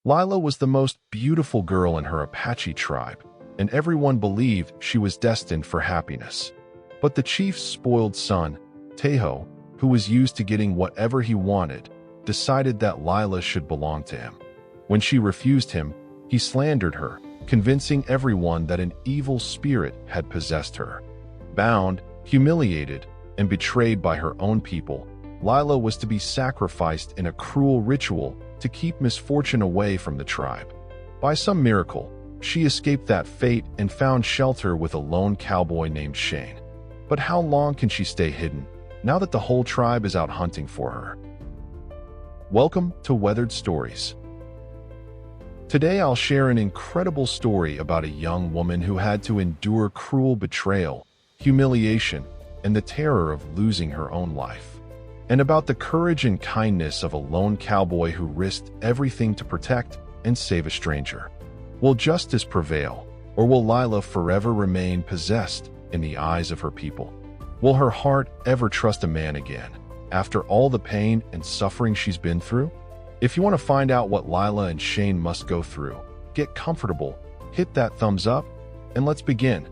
Lila was the most beautiful girl in her Apache tribe, and everyone believed she was destined for happiness. But the chief's spoiled son, Taho, who was used to getting whatever he wanted, decided that Lila should belong to him. When she refused him, he slandered her, convincing everyone that an evil spirit had possessed her. Bound, humiliated, and betrayed by her own people, Lila was to be sacrificed in a cruel ritual to keep misfortune away from the tribe. By some miracle, she escaped that fate and found shelter with a lone cowboy named Shane. But how long can she stay hidden, now that the whole tribe is out hunting for her? Welcome to Weathered Stories. Today I'll share an incredible story about a young woman who had to endure cruel betrayal, humiliation, and the terror of losing her own life. And about the courage and kindness of a lone cowboy who risked everything to protect and save a stranger. Will justice prevail, or will Lila forever remain possessed in the eyes of her people? Will her heart ever trust a man again, after all the pain and suffering she's been through? If you want to find out what Lila and Shane must go through, get comfortable, hit that thumbs up, and let's begin.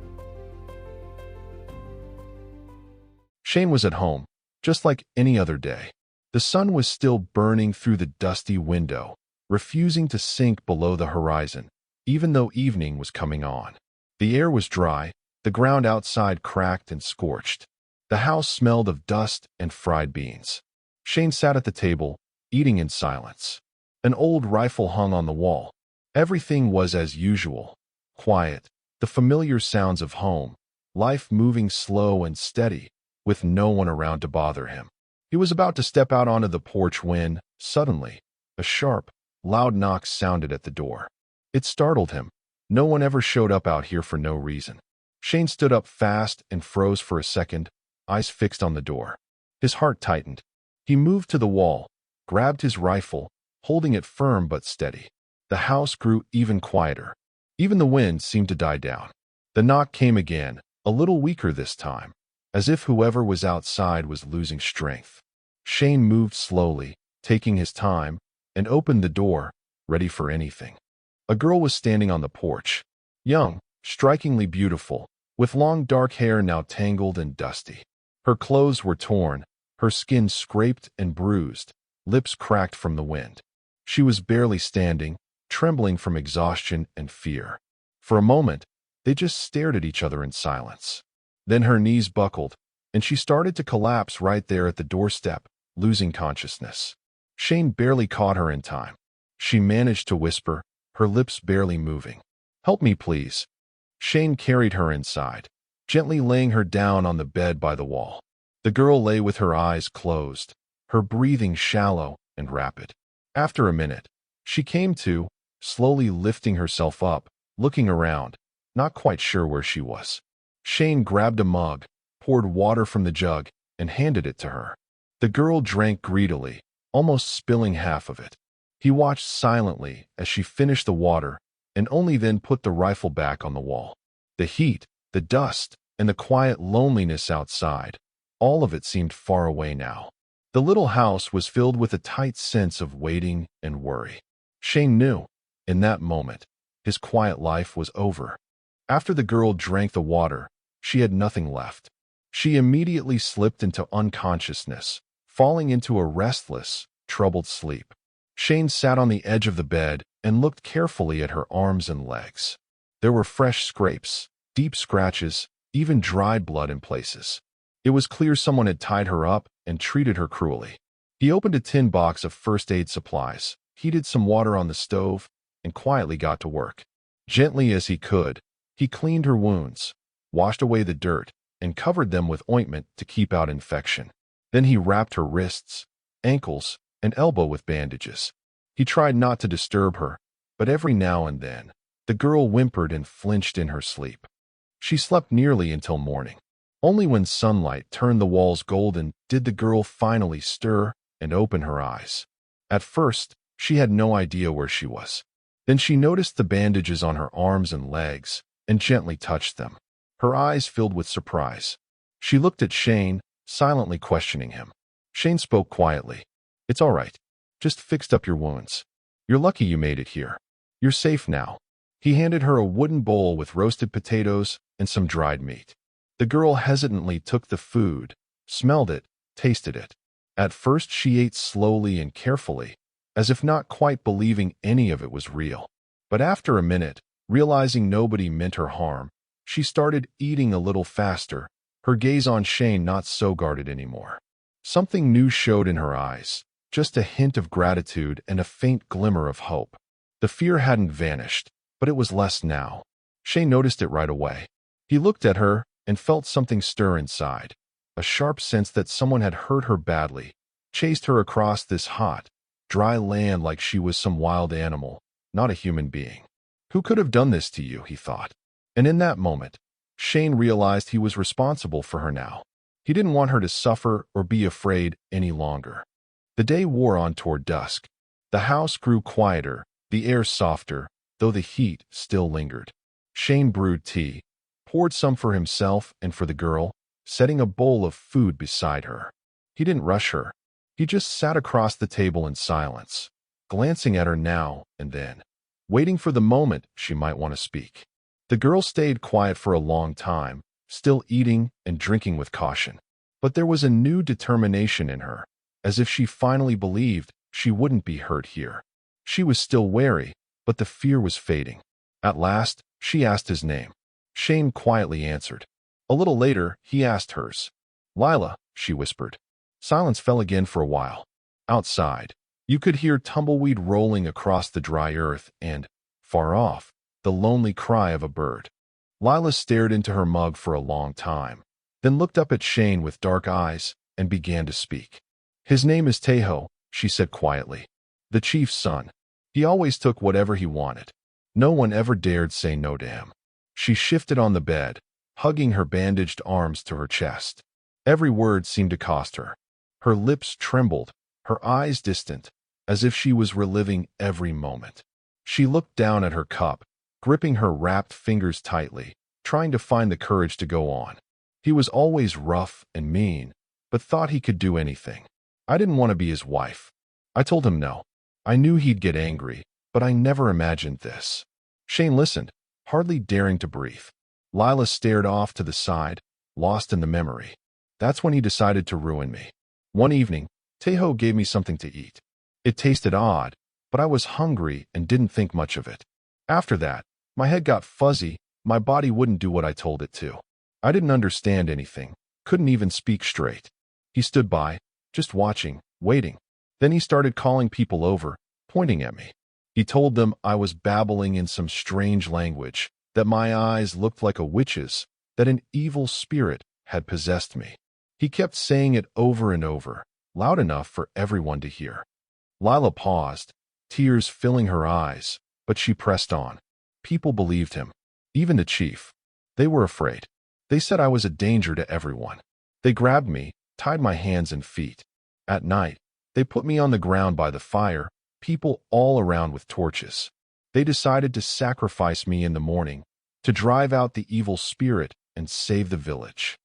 Shane was at home, just like any other day. The sun was still burning through the dusty window, refusing to sink below the horizon, even though evening was coming on. The air was dry, the ground outside cracked and scorched. The house smelled of dust and fried beans. Shane sat at the table, eating in silence. An old rifle hung on the wall. Everything was as usual, quiet, the familiar sounds of home, life moving slow and steady, with no one around to bother him. He was about to step out onto the porch when, suddenly, a sharp, loud knock sounded at the door. It startled him. No one ever showed up out here for no reason. Shane stood up fast and froze for a second, eyes fixed on the door. His heart tightened. He moved to the wall, grabbed his rifle, holding it firm but steady. The house grew even quieter. Even the wind seemed to die down. The knock came again, a little weaker this time, as if whoever was outside was losing strength. Shane moved slowly, taking his time, and opened the door, ready for anything. A girl was standing on the porch, young, strikingly beautiful, with long dark hair now tangled and dusty. Her clothes were torn, her skin scraped and bruised, lips cracked from the wind. She was barely standing, trembling from exhaustion and fear. For a moment, they just stared at each other in silence. Then her knees buckled, and she started to collapse right there at the doorstep, losing consciousness. Shane barely caught her in time. She managed to whisper, her lips barely moving. "Help me, please." Shane carried her inside, gently laying her down on the bed by the wall. The girl lay with her eyes closed, her breathing shallow and rapid. After a minute, she came to, slowly lifting herself up, looking around, not quite sure where she was. Shane grabbed a mug, poured water from the jug, and handed it to her. The girl drank greedily, almost spilling half of it. He watched silently as she finished the water and only then put the rifle back on the wall. The heat, the dust, and the quiet loneliness outside, all of it seemed far away now. The little house was filled with a tight sense of waiting and worry. Shane knew, in that moment, his quiet life was over. After the girl drank the water, she had nothing left. She immediately slipped into unconsciousness, falling into a restless, troubled sleep. Shane sat on the edge of the bed and looked carefully at her arms and legs. There were fresh scrapes, deep scratches, even dried blood in places. It was clear someone had tied her up and treated her cruelly. He opened a tin box of first aid supplies, heated some water on the stove, and quietly got to work. Gently as he could, he cleaned her wounds, washed away the dirt, and covered them with ointment to keep out infection. Then he wrapped her wrists, ankles, and elbow with bandages. He tried not to disturb her, but every now and then, the girl whimpered and flinched in her sleep. She slept nearly until morning. Only when sunlight turned the walls golden did the girl finally stir and open her eyes. At first, she had no idea where she was. Then she noticed the bandages on her arms and legs and gently touched them. Her eyes filled with surprise. She looked at Shane, silently questioning him. Shane spoke quietly. "It's all right. Just fixed up your wounds." You're lucky you made it here. You're safe now." He handed her a wooden bowl with roasted potatoes and some dried meat. The girl hesitantly took the food, smelled it, tasted it. At first she ate slowly and carefully, as if not quite believing any of it was real. But after a minute, realizing nobody meant her harm, she started eating a little faster, her gaze on Shane not so guarded anymore. Something new showed in her eyes, just a hint of gratitude and a faint glimmer of hope. The fear hadn't vanished, but it was less now. Shane noticed it right away. He looked at her and felt something stir inside, a sharp sense that someone had hurt her badly, chased her across this hot, dry land like she was some wild animal, not a human being. Who could have done this to you, he thought. And in that moment, Shane realized he was responsible for her now. He didn't want her to suffer or be afraid any longer. The day wore on toward dusk. The house grew quieter, the air softer, though the heat still lingered. Shane brewed tea, poured some for himself and for the girl, setting a bowl of food beside her. He didn't rush her. He just sat across the table in silence, glancing at her now and then, waiting for the moment she might want to speak. The girl stayed quiet for a long time, still eating and drinking with caution. But there was a new determination in her, as if she finally believed she wouldn't be hurt here. She was still wary, but the fear was fading. At last, she asked his name. Shane quietly answered. A little later, he asked hers. "Lila," she whispered. Silence fell again for a while. Outside, you could hear tumbleweed rolling across the dry earth and, far off, the lonely cry of a bird. Lila stared into her mug for a long time, then looked up at Shane with dark eyes and began to speak. "His name is Taho," she said quietly. "The chief's son. He always took whatever he wanted. No one ever dared say no to him." She shifted on the bed, hugging her bandaged arms to her chest. Every word seemed to cost her. Her lips trembled, her eyes distant, as if she was reliving every moment. She looked down at her cup, gripping her wrapped fingers tightly, trying to find the courage to go on. He was always rough and mean, but thought he could do anything. I didn't want to be his wife. I told him no. I knew he'd get angry, but I never imagined this. Shane listened, hardly daring to breathe. Lila stared off to the side, lost in the memory. That's when he decided to ruin me. One evening, Taho gave me something to eat. It tasted odd, but I was hungry and didn't think much of it. After that, my head got fuzzy, my body wouldn't do what I told it to. I didn't understand anything, couldn't even speak straight. He stood by, just watching, waiting. Then he started calling people over, pointing at me. He told them I was babbling in some strange language, that my eyes looked like a witch's, that an evil spirit had possessed me. He kept saying it over and over, loud enough for everyone to hear. Lila paused, tears filling her eyes, but she pressed on. People believed him, even the chief. They were afraid. They said I was a danger to everyone. They grabbed me, tied my hands and feet. At night, they put me on the ground by the fire, people all around with torches. They decided to sacrifice me in the morning, to drive out the evil spirit and save the village.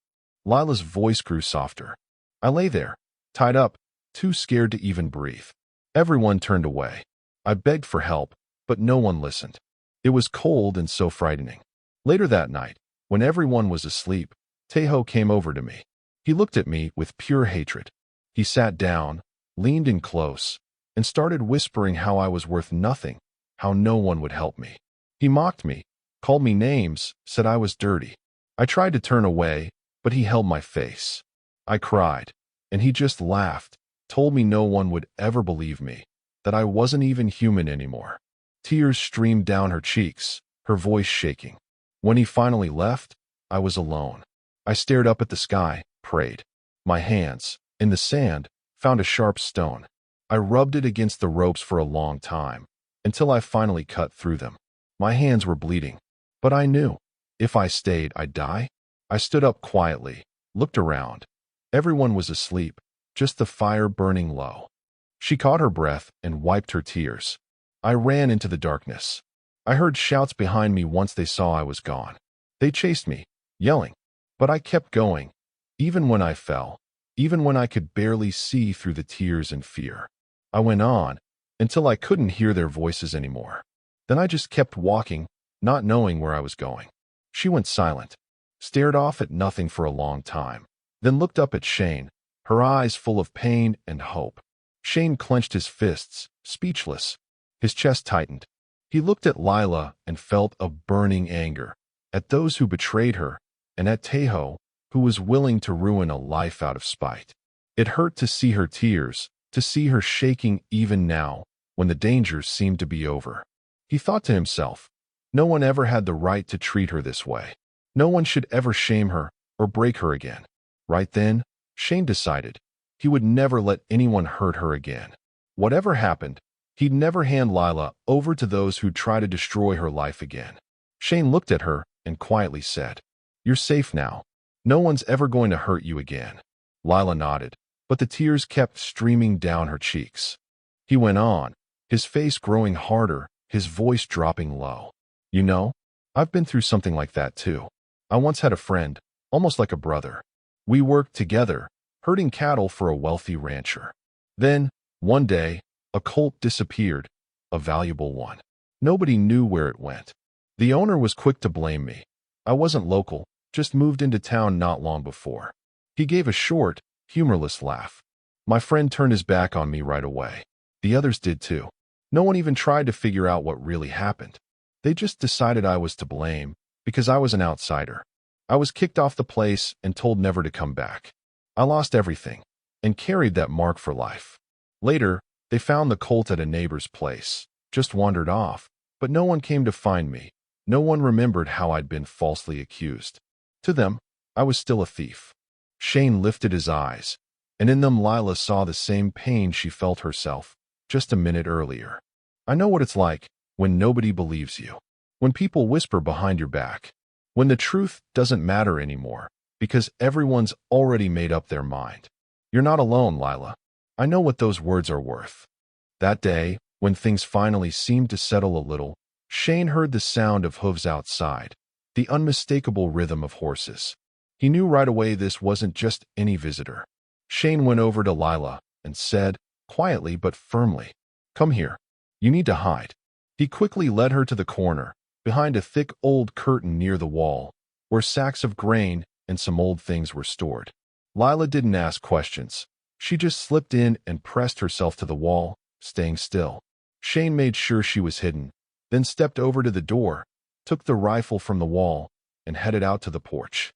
Lila's voice grew softer. I lay there, tied up, too scared to even breathe. Everyone turned away. I begged for help, but no one listened. It was cold and so frightening. Later that night, when everyone was asleep, Taho came over to me. He looked at me with pure hatred. He sat down, leaned in close, and started whispering how I was worth nothing, how no one would help me. He mocked me, called me names, said I was dirty. I tried to turn away, but he held my face. I cried, and he just laughed, told me no one would ever believe me, that I wasn't even human anymore. Tears streamed down her cheeks, her voice shaking. When he finally left, I was alone. I stared up at the sky, prayed. My hands, in the sand, found a sharp stone. I rubbed it against the ropes for a long time, until I finally cut through them. My hands were bleeding, but I knew, if I stayed, I'd die. I stood up quietly, looked around. Everyone was asleep, just the fire burning low. She caught her breath and wiped her tears. I ran into the darkness. I heard shouts behind me once they saw I was gone. They chased me, yelling, but I kept going, even when I fell, even when I could barely see through the tears and fear. I went on, until I couldn't hear their voices anymore. Then I just kept walking, not knowing where I was going. She went silent, stared off at nothing for a long time, then looked up at Shane, her eyes full of pain and hope. Shane clenched his fists, speechless. His chest tightened. He looked at Lila and felt a burning anger, at those who betrayed her, and at Taho, who was willing to ruin a life out of spite. It hurt to see her tears, to see her shaking even now, when the dangers seemed to be over. He thought to himself, no one ever had the right to treat her this way. No one should ever shame her or break her again. Right then, Shane decided he would never let anyone hurt her again. Whatever happened, he'd never hand Lila over to those who'd try to destroy her life again. Shane looked at her and quietly said, "You're safe now. No one's ever going to hurt you again." Lila nodded, but the tears kept streaming down her cheeks. He went on, his face growing harder, his voice dropping low. "You know, I've been through something like that too. I once had a friend, almost like a brother. We worked together, herding cattle for a wealthy rancher. Then, one day, a colt disappeared, a valuable one. Nobody knew where it went. The owner was quick to blame me. I wasn't local, just moved into town not long before." He gave a short, humorless laugh. "My friend turned his back on me right away. The others did too. No one even tried to figure out what really happened. They just decided I was to blame, because I was an outsider. I was kicked off the place and told never to come back. I lost everything, and carried that mark for life. Later, they found the colt at a neighbor's place, just wandered off, but no one came to find me. No one remembered how I'd been falsely accused. To them, I was still a thief." Shane lifted his eyes, and in them Lila saw the same pain she felt herself, just a minute earlier. "I know what it's like when nobody believes you, when people whisper behind your back, when the truth doesn't matter anymore, because everyone's already made up their mind. You're not alone, Lila. I know what those words are worth." That day, when things finally seemed to settle a little, Shane heard the sound of hooves outside, the unmistakable rhythm of horses. He knew right away this wasn't just any visitor. Shane went over to Lila and said, quietly but firmly, "Come here. You need to hide." He quickly led her to the corner, behind a thick old curtain near the wall, where sacks of grain and some old things were stored. Lila didn't ask questions. She just slipped in and pressed herself to the wall, staying still. Shane made sure she was hidden, then stepped over to the door, took the rifle from the wall, and headed out to the porch.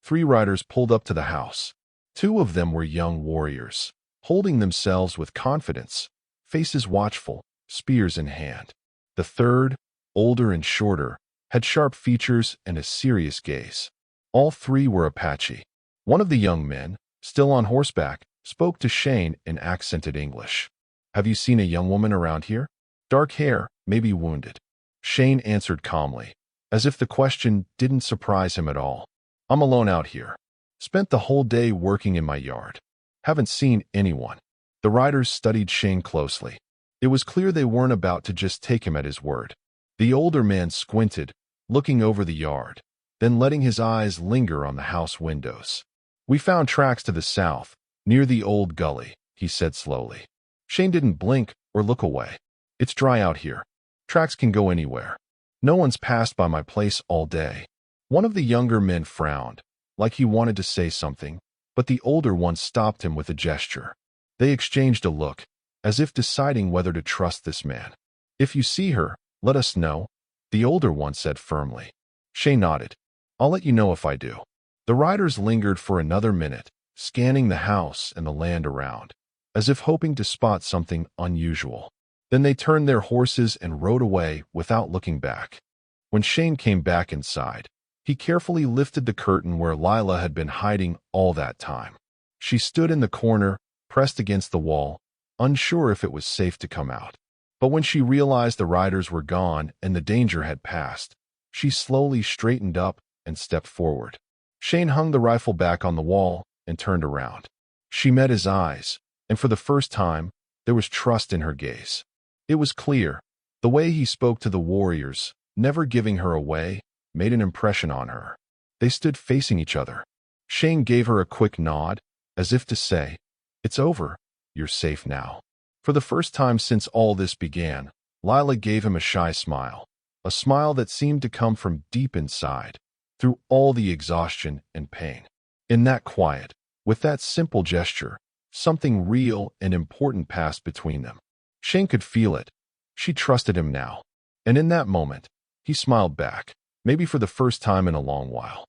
3 riders pulled up to the house. 2 of them were young warriors, holding themselves with confidence, faces watchful, spears in hand. The third, older and shorter, had sharp features and a serious gaze. All 3 were Apache. One of the young men, still on horseback, spoke to Shane in accented English. "Have you seen a young woman around here? Dark hair, maybe wounded." Shane answered calmly, as if the question didn't surprise him at all. "I'm alone out here. Spent the whole day working in my yard. Haven't seen anyone." The riders studied Shane closely. It was clear they weren't about to just take him at his word. The older man squinted, looking over the yard, then letting his eyes linger on the house windows. "We found tracks to the south, near the old gully," he said slowly. Shane didn't blink or look away. "It's dry out here. Tracks can go anywhere. No one's passed by my place all day." One of the younger men frowned, like he wanted to say something, but the older one stopped him with a gesture. They exchanged a look, as if deciding whether to trust this man. "If you see her, let us know," the older one said firmly. Shane nodded. "I'll let you know if I do." The riders lingered for another minute, scanning the house and the land around, as if hoping to spot something unusual. Then they turned their horses and rode away without looking back. When Shane came back inside, he carefully lifted the curtain where Lila had been hiding all that time. She stood in the corner, pressed against the wall, unsure if it was safe to come out. But when she realized the riders were gone and the danger had passed, she slowly straightened up and stepped forward. Shane hung the rifle back on the wall and turned around. She met his eyes, and for the first time, there was trust in her gaze. It was clear. The way he spoke to the warriors, never giving her away, made an impression on her. They stood facing each other. Shane gave her a quick nod, as if to say, "It's over. You're safe now." For the first time since all this began, Lila gave him a shy smile, a smile that seemed to come from deep inside, through all the exhaustion and pain. In that quiet, with that simple gesture, something real and important passed between them. Shane could feel it. She trusted him now. And in that moment, he smiled back, maybe for the first time in a long while.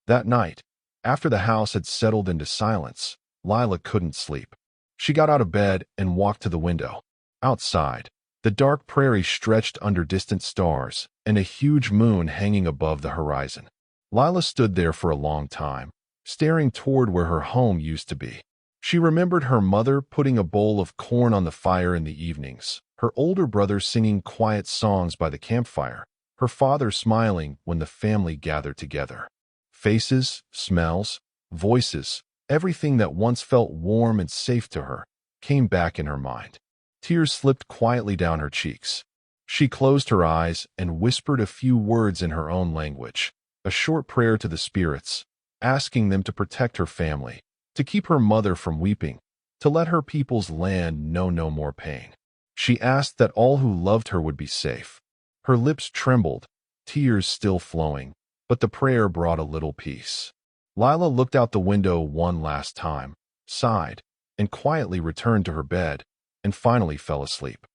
That night, after the house had settled into silence, Lila couldn't sleep. She got out of bed and walked to the window. Outside, the dark prairie stretched under distant stars and a huge moon hanging above the horizon. Lila stood there for a long time, staring toward where her home used to be. She remembered her mother putting a bowl of corn on the fire in the evenings, her older brother singing quiet songs by the campfire, her father smiling when the family gathered together. Faces, smells, voices, everything that once felt warm and safe to her, came back in her mind. Tears slipped quietly down her cheeks. She closed her eyes and whispered a few words in her own language, a short prayer to the spirits, asking them to protect her family, to keep her mother from weeping, to let her people's land know no more pain. She asked that all who loved her would be safe. Her lips trembled, tears still flowing, but the prayer brought a little peace. Lila looked out the window one last time, sighed, and quietly returned to her bed, and finally fell asleep.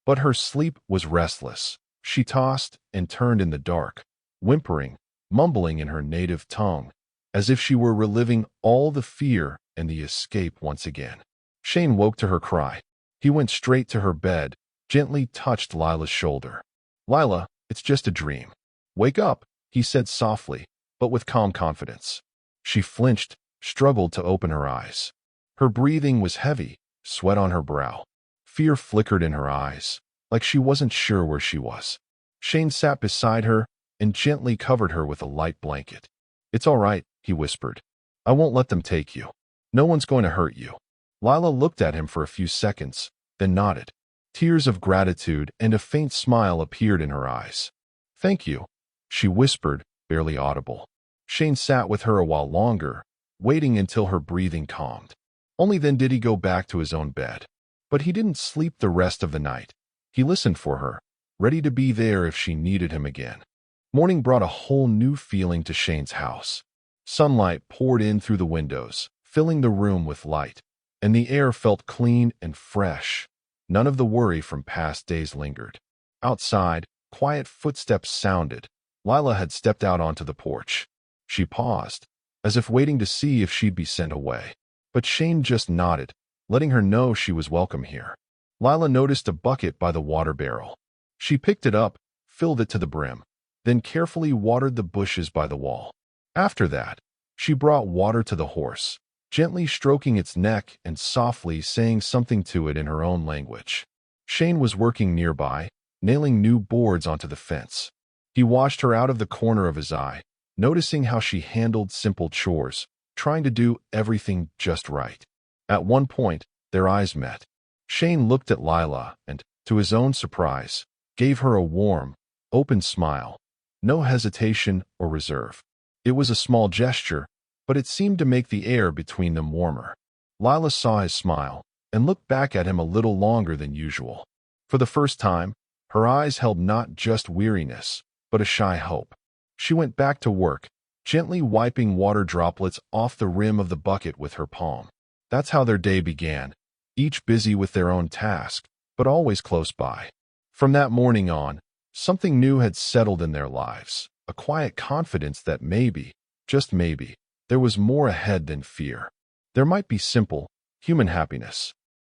But her sleep was restless. She tossed and turned in the dark, whimpering, mumbling in her native tongue, as if she were reliving all the fear and the escape once again. Shane woke to her cry. He went straight to her bed, gently touched Lila's shoulder. "Lila, it's just a dream. Wake up," he said softly, but with calm confidence. She flinched, struggled to open her eyes. Her breathing was heavy, sweat on her brow. Fear flickered in her eyes, like she wasn't sure where she was. Shane sat beside her and gently covered her with a light blanket. "It's all right," he whispered. "I won't let them take you. No one's going to hurt you." Lila looked at him for a few seconds, then nodded. Tears of gratitude and a faint smile appeared in her eyes. "Thank you," she whispered, barely audible. Shane sat with her a while longer, waiting until her breathing calmed. Only then did he go back to his own bed. But he didn't sleep the rest of the night. He listened for her, ready to be there if she needed him again. Morning brought a whole new feeling to Shane's house. Sunlight poured in through the windows, filling the room with light, and the air felt clean and fresh. None of the worry from past days lingered. Outside, quiet footsteps sounded. Lila had stepped out onto the porch. She paused, as if waiting to see if she'd be sent away. But Shane just nodded, letting her know she was welcome here. Lila noticed a bucket by the water barrel. She picked it up, filled it to the brim, then carefully watered the bushes by the wall. After that, she brought water to the horse, gently stroking its neck and softly saying something to it in her own language. Shane was working nearby, nailing new boards onto the fence. He watched her out of the corner of his eye, noticing how she handled simple chores, trying to do everything just right. At one point, their eyes met. Shane looked at Lila and, to his own surprise, gave her a warm, open smile. No hesitation or reserve. It was a small gesture, but it seemed to make the air between them warmer. Lila saw his smile and looked back at him a little longer than usual. For the first time, her eyes held not just weariness, but a shy hope. She went back to work, gently wiping water droplets off the rim of the bucket with her palm. That's how their day began, each busy with their own task, but always close by. From that morning on, something new had settled in their lives, a quiet confidence that maybe, just maybe, there was more ahead than fear. There might be simple, human happiness.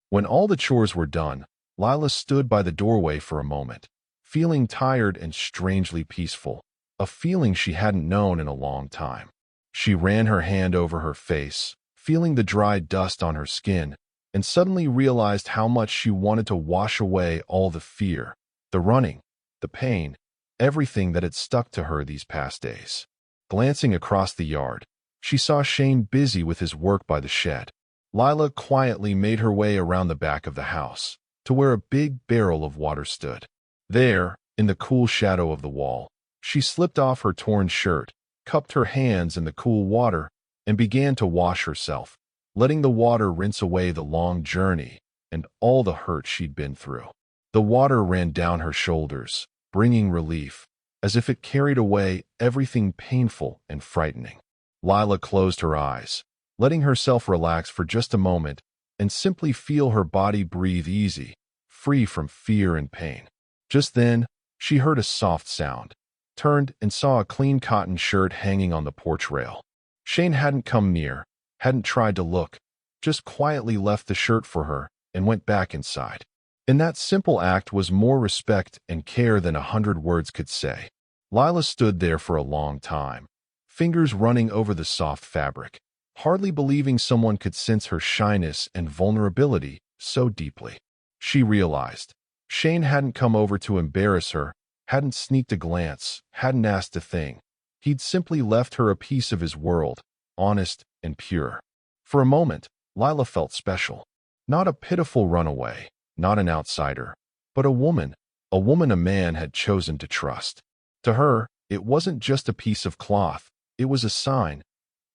When all the chores were done, Lila stood by the doorway for a moment, feeling tired and strangely peaceful, a feeling she hadn't known in a long time. She ran her hand over her face, feeling the dry dust on her skin, and suddenly realized how much she wanted to wash away all the fear, the running, the pain, everything that had stuck to her these past days. Glancing across the yard, she saw Shane busy with his work by the shed. Lila quietly made her way around the back of the house, to where a big barrel of water stood. There, in the cool shadow of the wall, she slipped off her torn shirt, cupped her hands in the cool water, and began to wash herself, letting the water rinse away the long journey and all the hurt she'd been through. The water ran down her shoulders, bringing relief, as if it carried away everything painful and frightening. Lila closed her eyes, letting herself relax for just a moment and simply feel her body breathe easy, free from fear and pain. Just then, she heard a soft sound, turned and saw a clean cotton shirt hanging on the porch rail. Shane hadn't come near, hadn't tried to look, just quietly left the shirt for her and went back inside. In that simple act was more respect and care than 100 words could say. Lila stood there for a long time, fingers running over the soft fabric, hardly believing someone could sense her shyness and vulnerability so deeply. She realized Shane hadn't come over to embarrass her, hadn't sneaked a glance, hadn't asked a thing. He'd simply left her a piece of his world, honest and pure. For a moment, Lila felt special. Not a pitiful runaway, not an outsider, but a woman a man had chosen to trust. To her, it wasn't just a piece of cloth, it was a sign.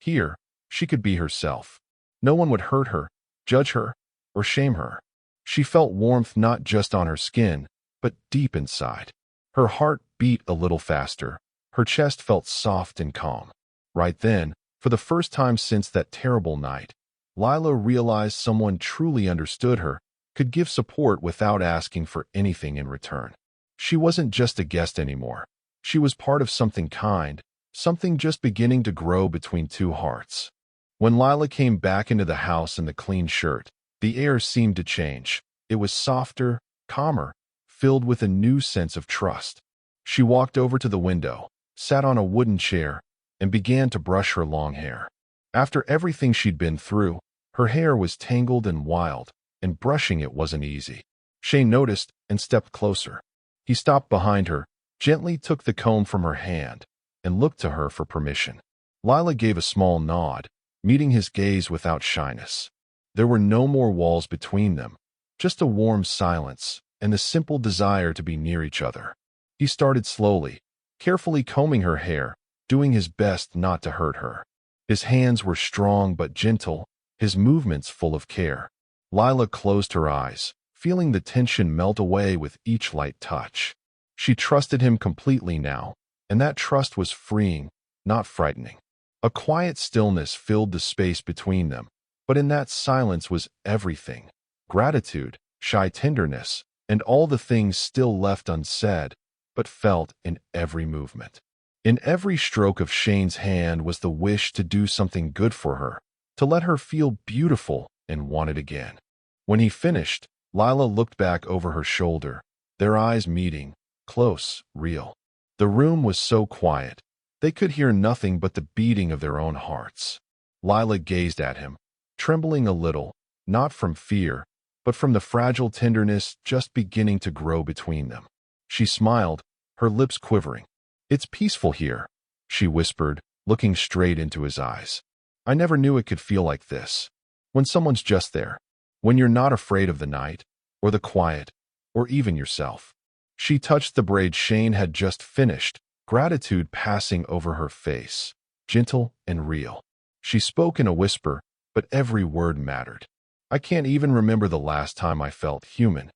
Here, she could be herself. No one would hurt her, judge her, or shame her. She felt warmth not just on her skin, but deep inside. Her heart beat a little faster. Her chest felt soft and calm. Right then, for the first time since that terrible night, Lila realized someone truly understood her, could give support without asking for anything in return. She wasn't just a guest anymore. She was part of something kind, something just beginning to grow between two hearts. When Lila came back into the house in the clean shirt, the air seemed to change. It was softer, calmer, filled with a new sense of trust. She walked over to the window, sat on a wooden chair, and began to brush her long hair. After everything she'd been through, her hair was tangled and wild, and brushing it wasn't easy. Shane noticed and stepped closer. He stopped behind her, gently took the comb from her hand, and looked to her for permission. Lila gave a small nod, meeting his gaze without shyness. There were no more walls between them, just a warm silence and the simple desire to be near each other. He started slowly, carefully combing her hair, doing his best not to hurt her. His hands were strong but gentle, his movements full of care. Lila closed her eyes, feeling the tension melt away with each light touch. She trusted him completely now, and that trust was freeing, not frightening. A quiet stillness filled the space between them, but in that silence was everything: gratitude, shy tenderness, and all the things still left unsaid, but felt in every movement. In every stroke of Shane's hand was the wish to do something good for her, to let her feel beautiful and want it again. When he finished, Lila looked back over her shoulder, their eyes meeting, close, real. The room was so quiet, they could hear nothing but the beating of their own hearts. Lila gazed at him, trembling a little, not from fear, but from the fragile tenderness just beginning to grow between them. She smiled, her lips quivering. "It's peaceful here," she whispered, looking straight into his eyes. "I never knew it could feel like this. When someone's just there. When you're not afraid of the night, or the quiet, or even yourself." She touched the braid Shane had just finished, gratitude passing over her face, gentle and real. She spoke in a whisper, but every word mattered. "I can't even remember the last time I felt human."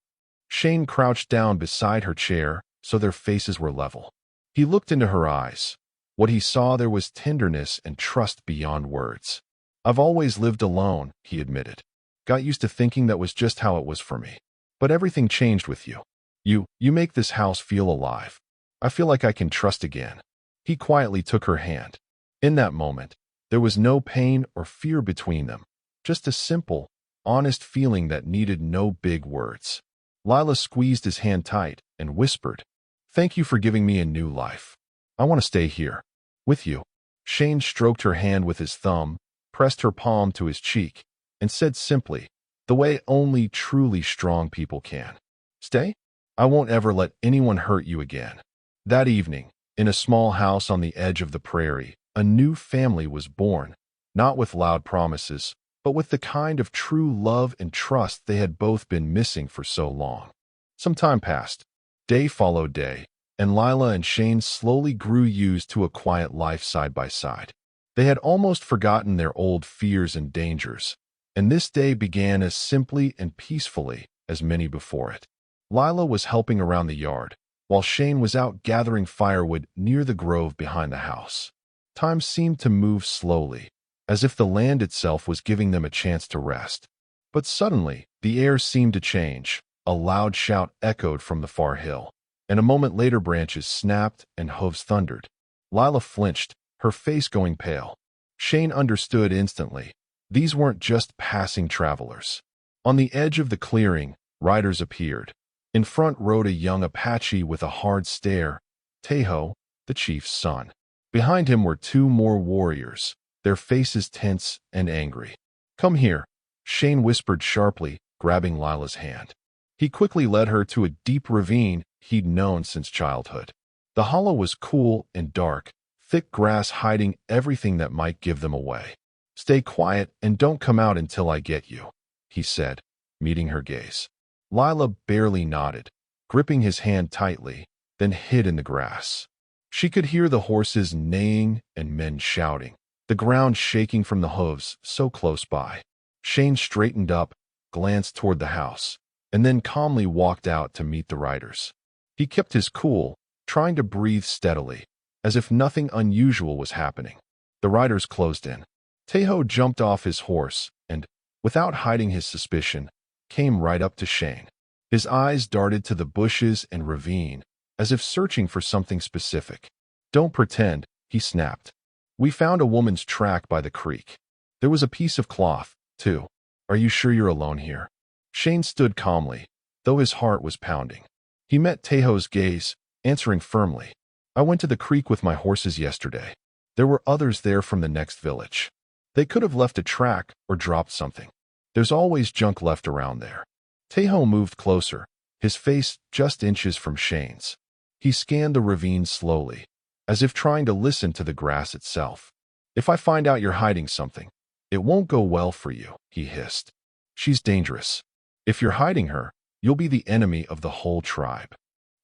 Shane crouched down beside her chair, so their faces were level. He looked into her eyes. What he saw there was tenderness and trust beyond words. "I've always lived alone," he admitted. "Got used to thinking that was just how it was for me. But everything changed with you. You make this house feel alive. I feel like I can trust again." He quietly took her hand. In that moment, there was no pain or fear between them, just a simple, honest feeling that needed no big words. Lila squeezed his hand tight and whispered, "Thank you for giving me a new life. I want to stay here, with you." Shane stroked her hand with his thumb, pressed her palm to his cheek, and said simply, the way only truly strong people can, "Stay? I won't ever let anyone hurt you again." That evening, in a small house on the edge of the prairie, a new family was born, not with loud promises, but with the kind of true love and trust they had both been missing for so long. Some time passed. Day followed day, and Lila and Shane slowly grew used to a quiet life side by side. They had almost forgotten their old fears and dangers, and this day began as simply and peacefully as many before it. Lila was helping around the yard, while Shane was out gathering firewood near the grove behind the house. Time seemed to move slowly, as if the land itself was giving them a chance to rest. But suddenly, the air seemed to change. A loud shout echoed from the far hill, and a moment later branches snapped and hooves thundered. Lila flinched, her face going pale. Shane understood instantly. These weren't just passing travelers. On the edge of the clearing, riders appeared. In front rode a young Apache with a hard stare, Taho, the chief's son. Behind him were two more warriors, their faces tense and angry. "Come here," Shane whispered sharply, grabbing Lila's hand. He quickly led her to a deep ravine he'd known since childhood. The hollow was cool and dark, thick grass hiding everything that might give them away. "Stay quiet and don't come out until I get you," he said, meeting her gaze. Lila barely nodded, gripping his hand tightly, then hid in the grass. She could hear the horses neighing and men shouting, the ground shaking from the hooves so close by. Shane straightened up, glanced toward the house, and then calmly walked out to meet the riders. He kept his cool, trying to breathe steadily, as if nothing unusual was happening. The riders closed in. Taho jumped off his horse and, without hiding his suspicion, came right up to Shane. His eyes darted to the bushes and ravine, as if searching for something specific. "Don't pretend," he snapped. "We found a woman's track by the creek. There was a piece of cloth, too. Are you sure you're alone here?" Shane stood calmly, though his heart was pounding. He met Taho's gaze, answering firmly. "I went to the creek with my horses yesterday. There were others there from the next village. They could have left a track or dropped something. There's always junk left around there." Taho moved closer, his face just inches from Shane's. He scanned the ravine slowly, as if trying to listen to the grass itself. "If I find out you're hiding something, it won't go well for you," he hissed. "She's dangerous. If you're hiding her, you'll be the enemy of the whole tribe."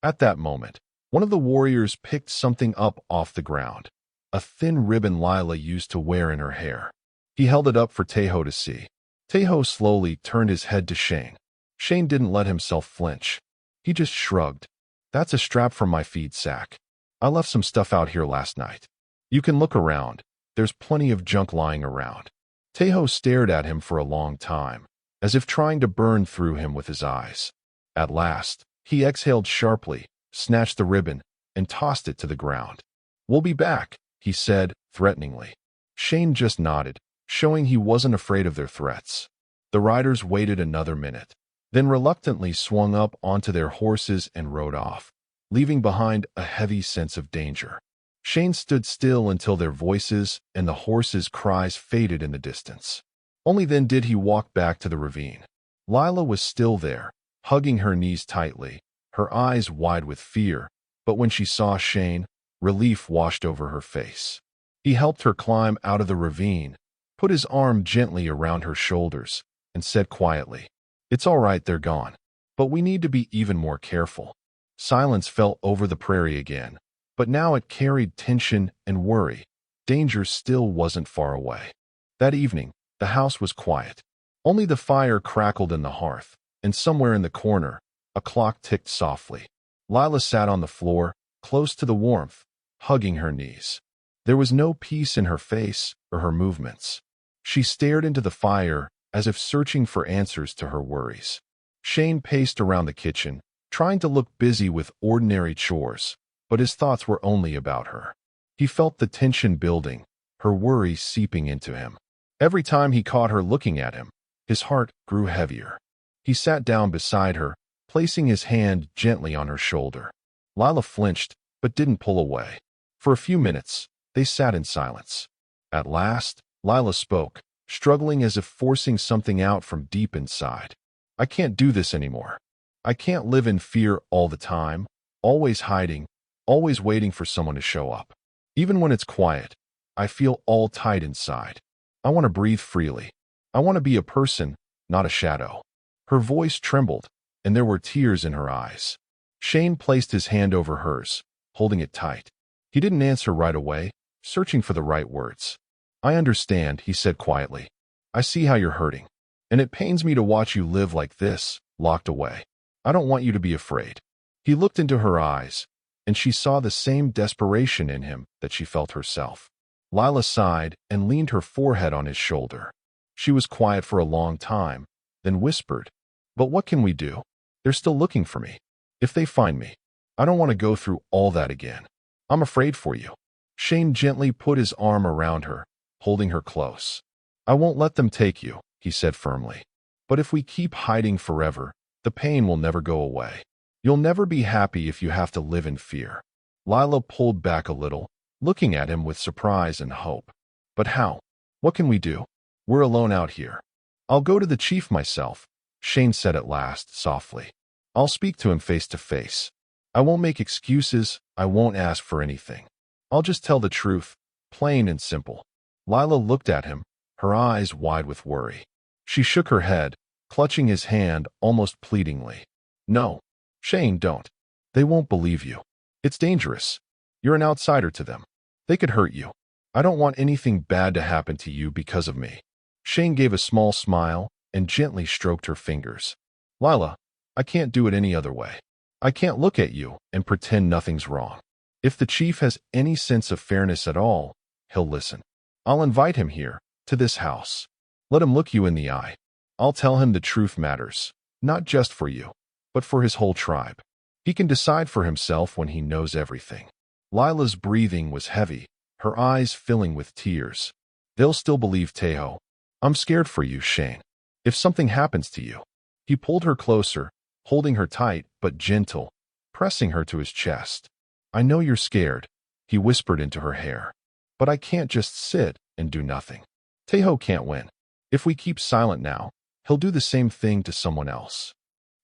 At that moment, one of the warriors picked something up off the ground, a thin ribbon Lila used to wear in her hair. He held it up for Taho to see. Taho slowly turned his head to Shane. Shane didn't let himself flinch. He just shrugged. "That's a strap from my feed sack. I left some stuff out here last night. You can look around. There's plenty of junk lying around." Taho stared at him for a long time, as if trying to burn through him with his eyes. At last, he exhaled sharply, snatched the ribbon, and tossed it to the ground. "We'll be back," he said, threateningly. Shane just nodded, showing he wasn't afraid of their threats. The riders waited another minute, then reluctantly swung up onto their horses and rode off, leaving behind a heavy sense of danger. Shane stood still until their voices and the horses' cries faded in the distance. Only then did he walk back to the ravine. Lila was still there, hugging her knees tightly, her eyes wide with fear, but when she saw Shane, relief washed over her face. He helped her climb out of the ravine, put his arm gently around her shoulders, and said quietly, "It's all right, they're gone. But we need to be even more careful." Silence fell over the prairie again, but now it carried tension and worry. Danger still wasn't far away. That evening, the house was quiet. Only the fire crackled in the hearth, and somewhere in the corner, a clock ticked softly. Lila sat on the floor, close to the warmth, hugging her knees. There was no peace in her face or her movements. She stared into the fire as if searching for answers to her worries. Shane paced around the kitchen, trying to look busy with ordinary chores, but his thoughts were only about her. He felt the tension building, her worries seeping into him. Every time he caught her looking at him, his heart grew heavier. He sat down beside her, placing his hand gently on her shoulder. Lila flinched, but didn't pull away. For a few minutes, they sat in silence. At last, Lila spoke, struggling as if forcing something out from deep inside. "I can't do this anymore. I can't live in fear all the time, always hiding, always waiting for someone to show up. Even when it's quiet, I feel all tight inside. I want to breathe freely. I want to be a person, not a shadow." Her voice trembled, and there were tears in her eyes. Shane placed his hand over hers, holding it tight. He didn't answer right away, searching for the right words. "I understand," he said quietly. "I see how you're hurting. And it pains me to watch you live like this, locked away. I don't want you to be afraid." He looked into her eyes, and she saw the same desperation in him that she felt herself. Lila sighed and leaned her forehead on his shoulder. She was quiet for a long time, then whispered, "But what can we do? They're still looking for me. If they find me, I don't want to go through all that again. I'm afraid for you." Shane gently put his arm around her, holding her close. "I won't let them take you," he said firmly. "But if we keep hiding forever, the pain will never go away. You'll never be happy if you have to live in fear." Lila pulled back a little, looking at him with surprise and hope. "But how? What can we do? We're alone out here." "I'll go to the chief myself," Shane said at last, softly. "I'll speak to him face to face. I won't make excuses, I won't ask for anything. I'll just tell the truth, plain and simple." Lila looked at him, her eyes wide with worry. She shook her head, clutching his hand almost pleadingly. "No, Shane, don't. They won't believe you. It's dangerous. You're an outsider to them. They could hurt you. I don't want anything bad to happen to you because of me." Shane gave a small smile and gently stroked her fingers. "Lila, I can't do it any other way. I can't look at you and pretend nothing's wrong. If the chief has any sense of fairness at all, he'll listen. I'll invite him here, to this house. Let him look you in the eye. I'll tell him the truth matters, not just for you, but for his whole tribe. He can decide for himself when he knows everything." Lila's breathing was heavy, her eyes filling with tears. "They'll still believe Taho. I'm scared for you, Shane. If something happens to you." He pulled her closer, holding her tight but gentle, pressing her to his chest. "I know you're scared," he whispered into her hair. "But I can't just sit and do nothing. Taho can't win. If we keep silent now, he'll do the same thing to someone else."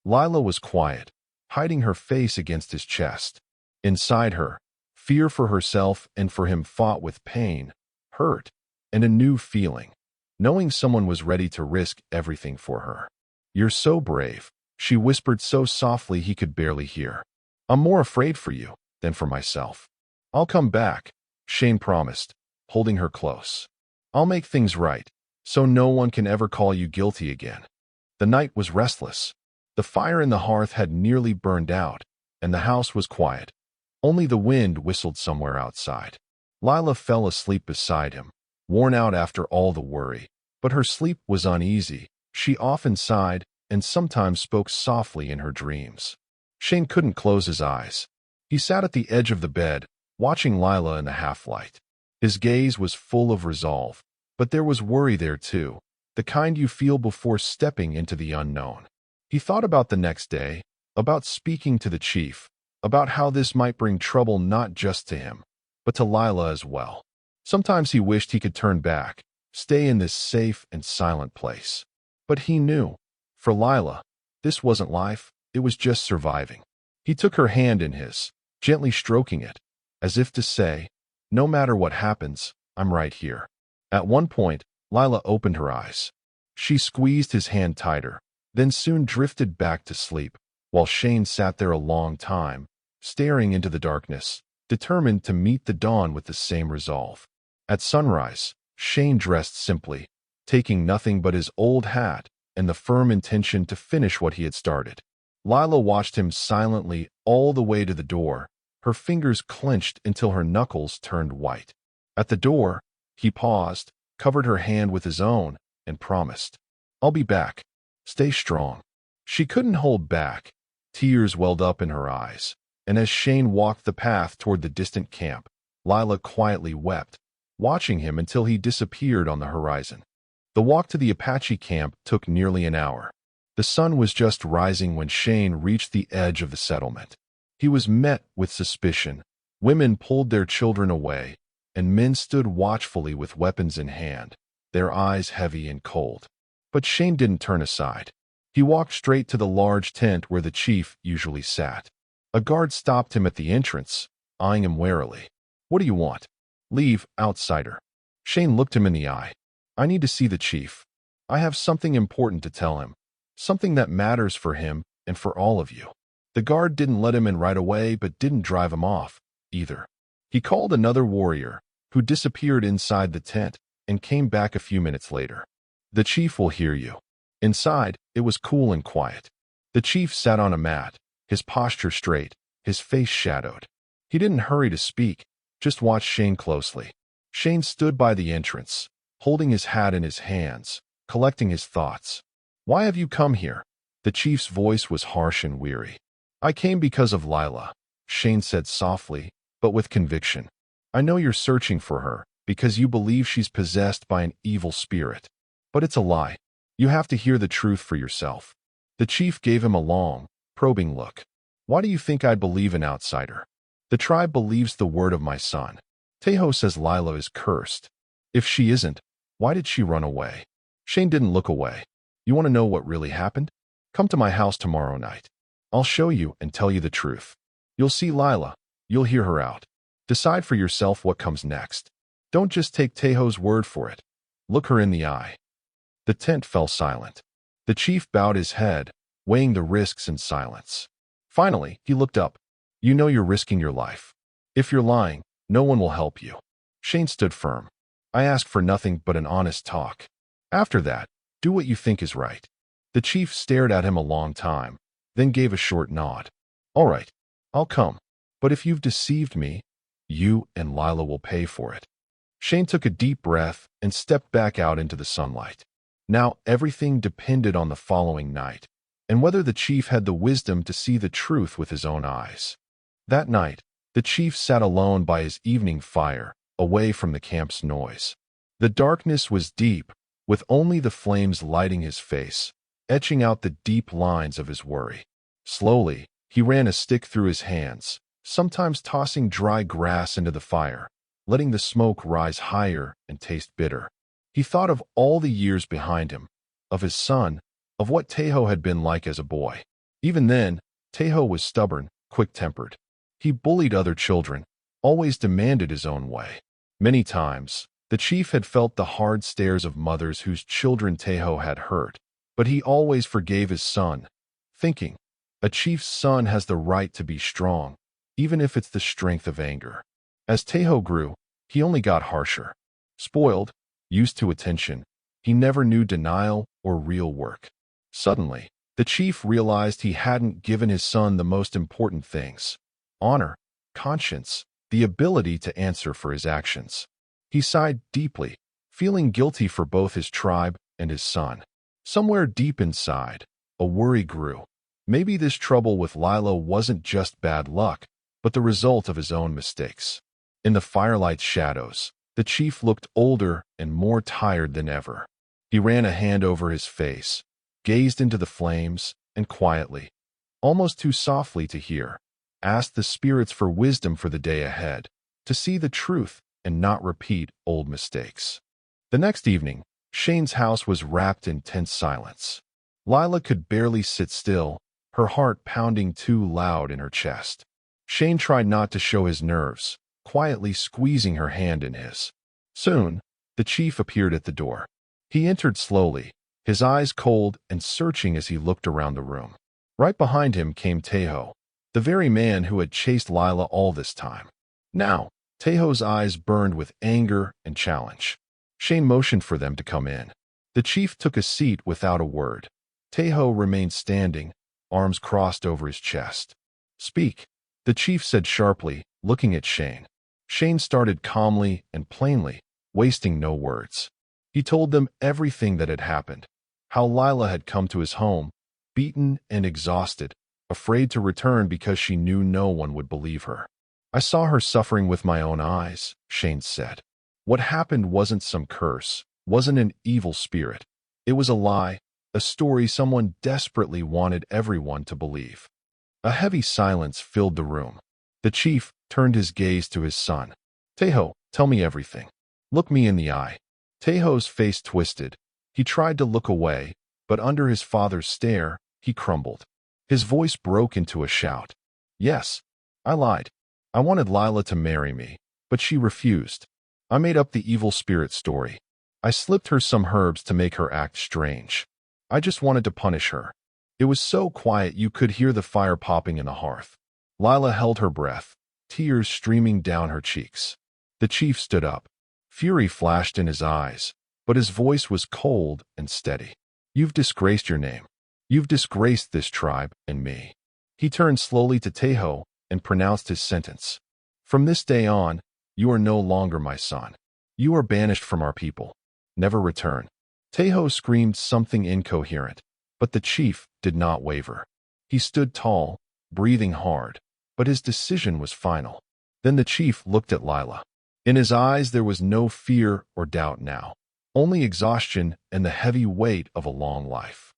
Lila was quiet, hiding her face against his chest. Inside her, fear for herself and for him fought with pain, hurt, and a new feeling, knowing someone was ready to risk everything for her. "You're so brave," she whispered so softly he could barely hear. "I'm more afraid for you than for myself." "I'll come back," Shane promised, holding her close. "I'll make things right, so no one can ever call you guilty again." The night was restless. The fire in the hearth had nearly burned out, and the house was quiet. Only the wind whistled somewhere outside. Lila fell asleep beside him, worn out after all the worry, but her sleep was uneasy. She often sighed and sometimes spoke softly in her dreams. Shane couldn't close his eyes. He sat at the edge of the bed, watching Lila in the half-light. His gaze was full of resolve, but there was worry there too, the kind you feel before stepping into the unknown. He thought about the next day, about speaking to the chief, about how this might bring trouble not just to him, but to Lila as well. Sometimes he wished he could turn back, stay in this safe and silent place. But he knew, for Lila, this wasn't life, it was just surviving. He took her hand in his, gently stroking it, as if to say, "No matter what happens, I'm right here." At one point, Lila opened her eyes. She squeezed his hand tighter, then soon drifted back to sleep, while Shane sat there a long time, staring into the darkness, determined to meet the dawn with the same resolve. At sunrise, Shane dressed simply, taking nothing but his old hat and the firm intention to finish what he had started. Lila watched him silently all the way to the door, her fingers clenched until her knuckles turned white. At the door, he paused, covered her hand with his own, and promised, "I'll be back. Stay strong." She couldn't hold back. Tears welled up in her eyes, and as Shane walked the path toward the distant camp, Lila quietly wept, watching him until he disappeared on the horizon. The walk to the Apache camp took nearly an hour. The sun was just rising when Shane reached the edge of the settlement. He was met with suspicion. Women pulled their children away, and men stood watchfully with weapons in hand, their eyes heavy and cold. But Shane didn't turn aside. He walked straight to the large tent where the chief usually sat. A guard stopped him at the entrance, eyeing him warily. "What do you want?" "Leave, outsider." Shane looked him in the eye. "I need to see the chief. I have something important to tell him, something that matters for him and for all of you." The guard didn't let him in right away, but didn't drive him off, either. He called another warrior, who disappeared inside the tent and came back a few minutes later. "The chief will hear you." Inside, it was cool and quiet. The chief sat on a mat, his posture straight, his face shadowed. He didn't hurry to speak, just watched Shane closely. Shane stood by the entrance, holding his hat in his hands, collecting his thoughts. "Why have you come here?" The chief's voice was harsh and weary. "I came because of Lila," Shane said softly, but with conviction. "I know you're searching for her, because you believe she's possessed by an evil spirit. But it's a lie. You have to hear the truth for yourself." The chief gave him a long, probing look. "Why do you think I'd believe an outsider? The tribe believes the word of my son. Taho says Lila is cursed. If she isn't, why did she run away?" Shane didn't look away. "You want to know what really happened? Come to my house tomorrow night. I'll show you and tell you the truth. You'll see Lila. You'll hear her out. Decide for yourself what comes next. Don't just take Taho's word for it. Look her in the eye." The tent fell silent. The chief bowed his head, weighing the risks in silence. Finally, he looked up. "You know you're risking your life. If you're lying, no one will help you." Shane stood firm. "I ask for nothing but an honest talk. After that, do what you think is right." The chief stared at him a long time, then gave a short nod. "All right, I'll come. But if you've deceived me, you and Lila will pay for it." Shane took a deep breath and stepped back out into the sunlight. Now everything depended on the following night, and whether the chief had the wisdom to see the truth with his own eyes. That night, the chief sat alone by his evening fire, away from the camp's noise. The darkness was deep, with only the flames lighting his face, etching out the deep lines of his worry. Slowly, he ran a stick through his hands, sometimes tossing dry grass into the fire, letting the smoke rise higher and taste bitter. He thought of all the years behind him, of his son, of what Taho had been like as a boy. Even then, Taho was stubborn, quick-tempered. He bullied other children, always demanded his own way. Many times, the chief had felt the hard stares of mothers whose children Taho had hurt, but he always forgave his son, thinking, a chief's son has the right to be strong, even if it's the strength of anger. As Taho grew, he only got harsher. Spoiled, used to attention, he never knew denial or real work. Suddenly, the chief realized he hadn't given his son the most important things: honor, conscience, the ability to answer for his actions. He sighed deeply, feeling guilty for both his tribe and his son. Somewhere deep inside, a worry grew. Maybe this trouble with Lila wasn't just bad luck, but the result of his own mistakes. In the firelight's shadows, the chief looked older and more tired than ever. He ran a hand over his face, gazed into the flames, and quietly, almost too softly to hear, asked the spirits for wisdom for the day ahead, to see the truth and not repeat old mistakes. The next evening, Shane's house was wrapped in tense silence. Lila could barely sit still, her heart pounding too loud in her chest. Shane tried not to show his nerves, quietly squeezing her hand in his. Soon, the chief appeared at the door. He entered slowly, his eyes cold and searching as he looked around the room. Right behind him came Taho, the very man who had chased Lila all this time. Now, Taho's eyes burned with anger and challenge. Shane motioned for them to come in. The chief took a seat without a word. Taho remained standing, arms crossed over his chest. "Speak," the chief said sharply, looking at Shane. Shane started calmly and plainly, wasting no words. He told them everything that had happened, how Lila had come to his home, beaten and exhausted, afraid to return because she knew no one would believe her. "I saw her suffering with my own eyes," Shane said. "What happened wasn't some curse, wasn't an evil spirit. It was a lie, a story someone desperately wanted everyone to believe." A heavy silence filled the room. The chief turned his gaze to his son. "Taho, tell me everything. Look me in the eye." Taho's face twisted. He tried to look away, but under his father's stare, he crumbled. His voice broke into a shout. "Yes, I lied. I wanted Lila to marry me, but she refused. I made up the evil spirit story. I slipped her some herbs to make her act strange. I just wanted to punish her. It was so quiet you could hear the fire popping in the hearth." Lila held her breath, tears streaming down her cheeks. The chief stood up. Fury flashed in his eyes, but his voice was cold and steady. You've disgraced your name. You've disgraced this tribe and me." He turned slowly to Taho and pronounced his sentence. "From this day on, you are no longer my son. You are banished from our people. Never return." Taho screamed something incoherent, but the chief did not waver. He stood tall, breathing hard, but his decision was final. Then the chief looked at Lila. In his eyes there was no fear or doubt now, only exhaustion and the heavy weight of a long life.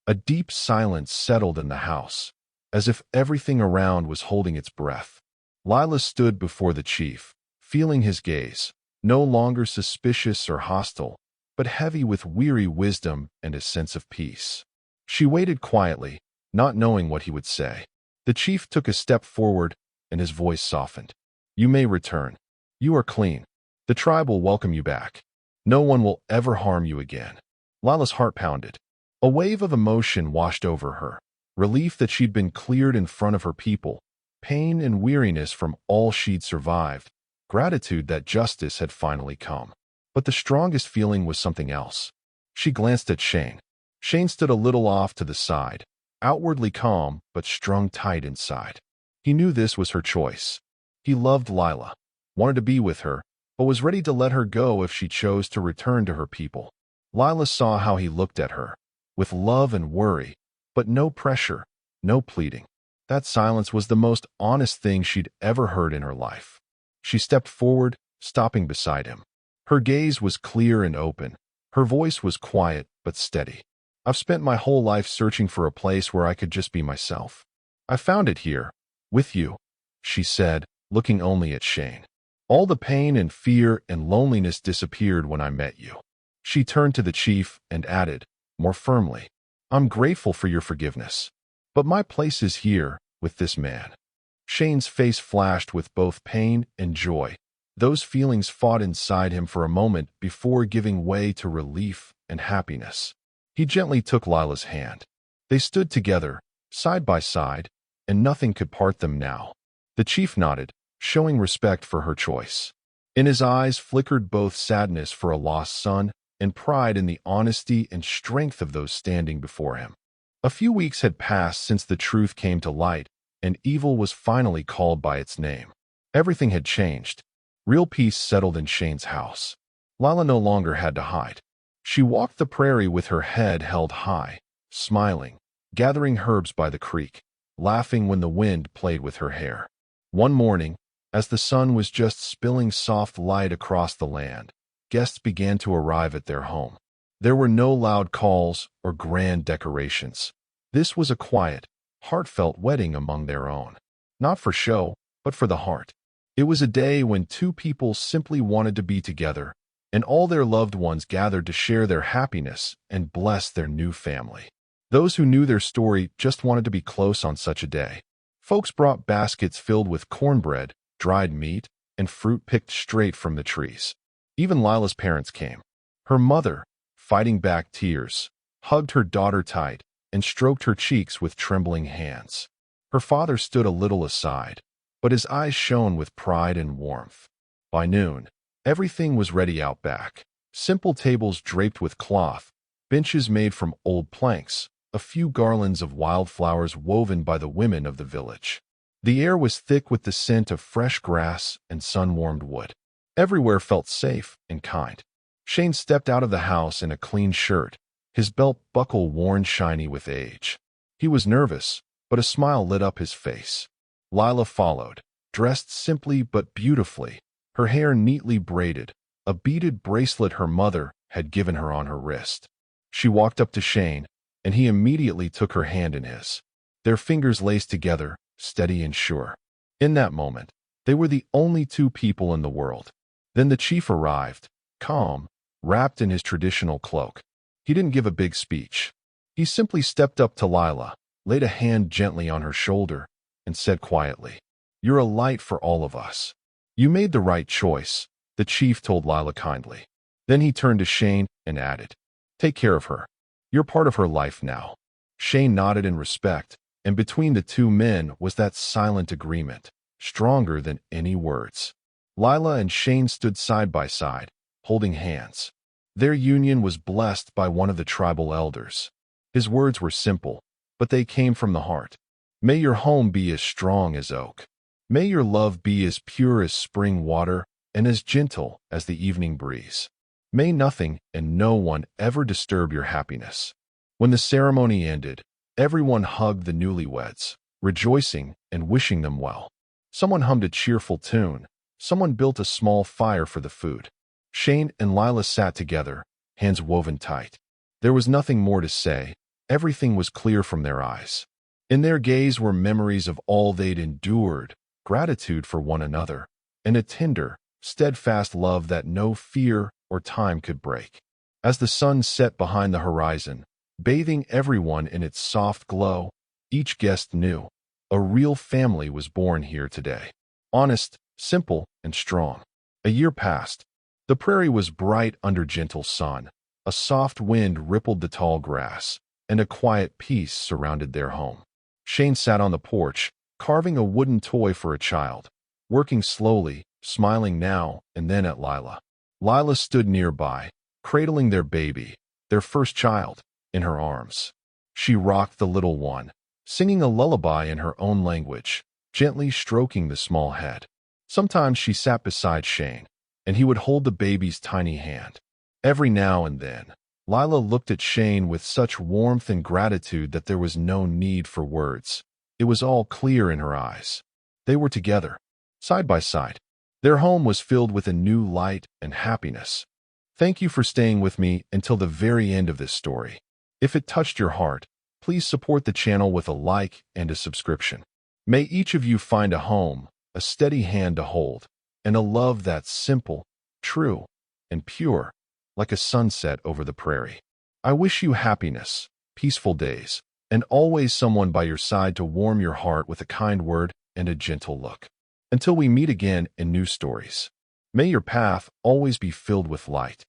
A deep silence settled in the house, as if everything around was holding its breath. Lila stood before the chief, feeling his gaze, no longer suspicious or hostile, but heavy with weary wisdom and a sense of peace. She waited quietly, not knowing what he would say. The chief took a step forward, and his voice softened. "You may return. You are clean. The tribe will welcome you back. No one will ever harm you again." Lila's heart pounded. A wave of emotion washed over her. Relief that she'd been cleared in front of her people, pain and weariness from all she'd survived, gratitude that justice had finally come. But the strongest feeling was something else. She glanced at Shane. Shane stood a little off to the side, outwardly calm but strung tight inside. He knew this was her choice. He loved Lila, wanted to be with her, but was ready to let her go if she chose to return to her people. Lila saw how he looked at her, with love and worry, but no pressure, no pleading. That silence was the most honest thing she'd ever heard in her life. She stepped forward, stopping beside him. Her gaze was clear and open. Her voice was quiet but steady. "I've spent my whole life searching for a place where I could just be myself. I found it here, with you," she said, looking only at Shane. "All the pain and fear and loneliness disappeared when I met you." She turned to the chief and added, more firmly, "I'm grateful for your forgiveness. But my place is here, with this man." Shane's face flashed with both pain and joy. Those feelings fought inside him for a moment before giving way to relief and happiness. He gently took Lila's hand. They stood together, side by side, and nothing could part them now. The chief nodded, showing respect for her choice. In his eyes flickered both sadness for a lost son and pride in the honesty and strength of those standing before him. A few weeks had passed since the truth came to light, and evil was finally called by its name. Everything had changed. Real peace settled in Shane's house. Lila no longer had to hide. She walked the prairie with her head held high, smiling, gathering herbs by the creek, laughing when the wind played with her hair. One morning, as the sun was just spilling soft light across the land, guests began to arrive at their home. There were no loud calls or grand decorations. This was a quiet, heartfelt wedding among their own. Not for show, but for the heart. It was a day when two people simply wanted to be together, and all their loved ones gathered to share their happiness and bless their new family. Those who knew their story just wanted to be close on such a day. Folks brought baskets filled with cornbread, dried meat, and fruit picked straight from the trees. Even Lila's parents came. Her mother, fighting back tears, hugged her daughter tight and stroked her cheeks with trembling hands. Her father stood a little aside, but his eyes shone with pride and warmth. By noon, everything was ready out back. Simple tables draped with cloth, benches made from old planks, a few garlands of wildflowers woven by the women of the village. The air was thick with the scent of fresh grass and sun-warmed wood. Everywhere felt safe and kind. Shane stepped out of the house in a clean shirt, his belt buckle worn shiny with age. He was nervous, but a smile lit up his face. Lila followed, dressed simply but beautifully, her hair neatly braided, a beaded bracelet her mother had given her on her wrist. She walked up to Shane, and he immediately took her hand in his. Their fingers laced together, steady and sure. In that moment, they were the only two people in the world. Then the chief arrived, calm, wrapped in his traditional cloak. He didn't give a big speech. He simply stepped up to Lila, laid a hand gently on her shoulder, and said quietly, "You're a light for all of us." "You made the right choice," the chief told Lila kindly. Then he turned to Shane and added, "Take care of her. You're part of her life now." Shane nodded in respect, and between the two men was that silent agreement, stronger than any words. Lila and Shane stood side by side, holding hands. Their union was blessed by one of the tribal elders. His words were simple, but they came from the heart. May your home be as strong as oak. May your love be as pure as spring water and as gentle as the evening breeze. May nothing and no one ever disturb your happiness. When the ceremony ended, everyone hugged the newlyweds, rejoicing and wishing them well. Someone hummed a cheerful tune. Someone built a small fire for the food. Shane and Lila sat together, hands woven tight. There was nothing more to say. Everything was clear from their eyes. In their gaze were memories of all they'd endured, gratitude for one another, and a tender, steadfast love that no fear or time could break. As the sun set behind the horizon, bathing everyone in its soft glow, each guest knew a real family was born here today. Honest, simple, and strong. A year passed. The prairie was bright under gentle sun. A soft wind rippled the tall grass, and a quiet peace surrounded their home. Shane sat on the porch, carving a wooden toy for a child, working slowly, smiling now and then at Lila. Lila stood nearby, cradling their baby, their first child, in her arms. She rocked the little one, singing a lullaby in her own language, gently stroking the small head. Sometimes she sat beside Shane, and he would hold the baby's tiny hand. Every now and then, Lila looked at Shane with such warmth and gratitude that there was no need for words. It was all clear in her eyes. They were together, side by side. Their home was filled with a new light and happiness. Thank you for staying with me until the very end of this story. If it touched your heart, please support the channel with a like and a subscription. May each of you find a home, a steady hand to hold, and a love that's simple, true, and pure, like a sunset over the prairie. I wish you happiness, peaceful days, and always someone by your side to warm your heart with a kind word and a gentle look. Until we meet again in new stories, may your path always be filled with light.